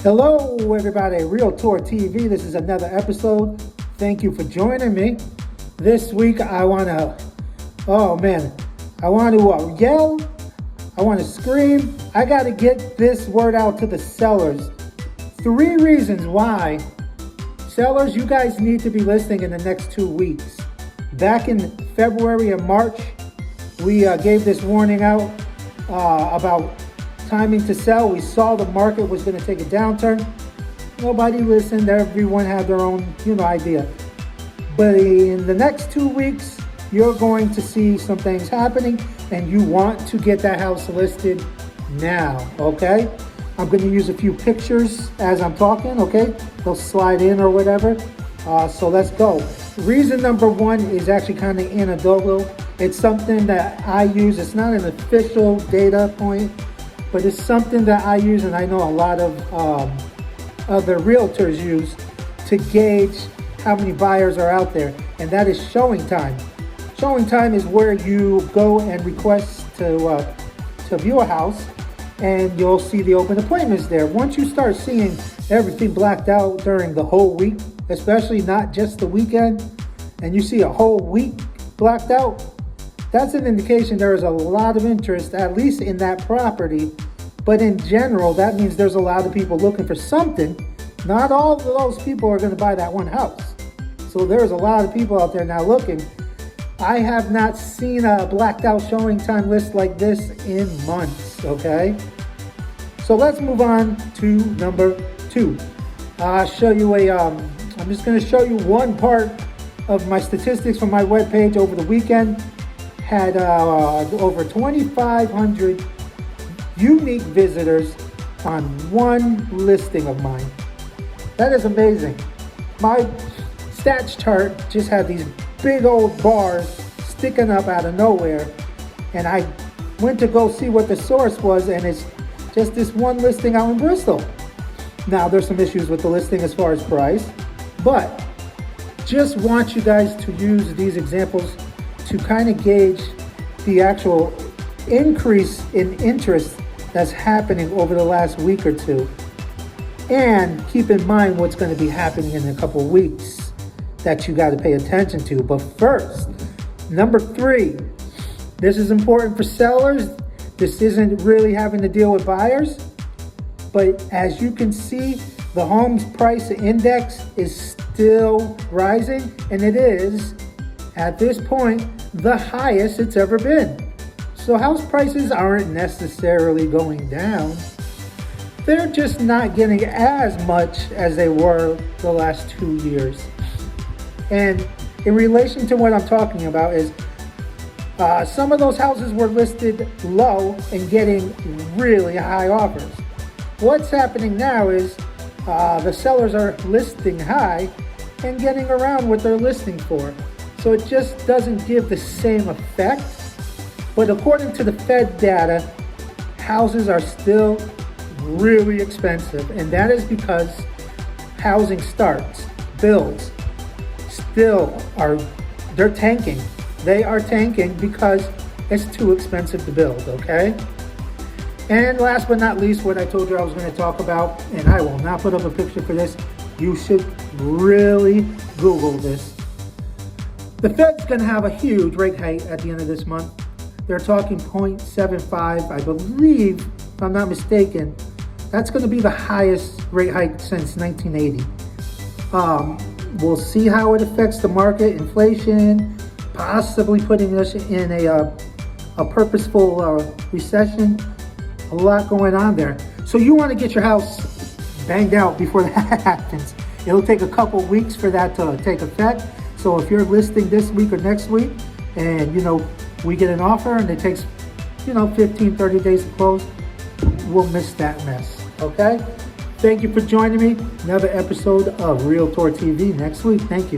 Hello, everybody. Realtor TV. This is another episode. Thank you for joining me. This week, I want to yell. I want to scream. I got to get this word out to the sellers. 3 reasons why sellers, you guys need to be listing in the next 2 weeks. Back in February and March, we gave this warning out about timing to sell. We saw the market was going to take a downturn. Nobody listened. Everyone had their own, idea. But in the next 2 weeks, you're going to see some things happening, and you want to get that house listed now, okay? I'm going to use a few pictures as I'm talking, okay? They'll slide in or whatever. So let's go. Reason number 1 is actually kind of anecdotal. It's something that I use. It's not an official data point, but it's something that I use and I know a lot of other realtors use to gauge how many buyers are out there, and that is showing time. Showing time is where you go and request to view a house, and you'll see the open appointments there. Once you start seeing everything blacked out during the whole week, especially not just the weekend, and you see a whole week blacked out, that's an indication there is a lot of interest, at least in that property. But in general, that means there's a lot of people looking for something. Not all of those people are going to buy that one house. So there's a lot of people out there now looking. I have not seen a blacked out showing time list like this in months, okay? So let's move on to number 2. I'm just going to show you one part of my statistics from my webpage over the weekend. Had over 2,500 unique visitors on one listing of mine. That is amazing. My stats chart just had these big old bars sticking up out of nowhere, and I went to go see what the source was, and it's just this one listing out in Bristol. Now, there's some issues with the listing as far as price, but just want you guys to use these examples to kind of gauge the actual increase in interest that's happening over the last week or two. And keep in mind what's going to be happening in a couple of weeks that you got to pay attention to. But first, number 3, this is important for sellers. This isn't really having to deal with buyers. But as you can see, the home's price index is still rising, and it is, at this point, the highest it's ever been. So house prices aren't necessarily going down. They're just not getting as much as they were the last 2 years. And in relation to what I'm talking about is some of those houses were listed low and getting really high offers. What's happening now is the sellers are listing high and getting around what they're listing for. So it just doesn't give the same effect. But according to the Fed data, houses are still really expensive. And that is because housing starts, builds, they're tanking. They are tanking because it's too expensive to build, okay? And last but not least, what I told you I was going to talk about, and I will not put up a picture for this. You should really Google this. The Fed's going to have a huge rate hike at the end of this month. They're talking 0.75, I believe, if I'm not mistaken. That's going to be the highest rate hike since 1980. We'll see how it affects the market, inflation, possibly putting us in a purposeful recession. A lot going on there. So you want to get your house banged out before that happens. It'll take a couple weeks for that to take effect. So if you're listing this week or next week and, we get an offer and it takes, 15, 30 days to close, we'll miss that mess, okay? Thank you for joining me. Another episode of Realtor TV next week. Thank you.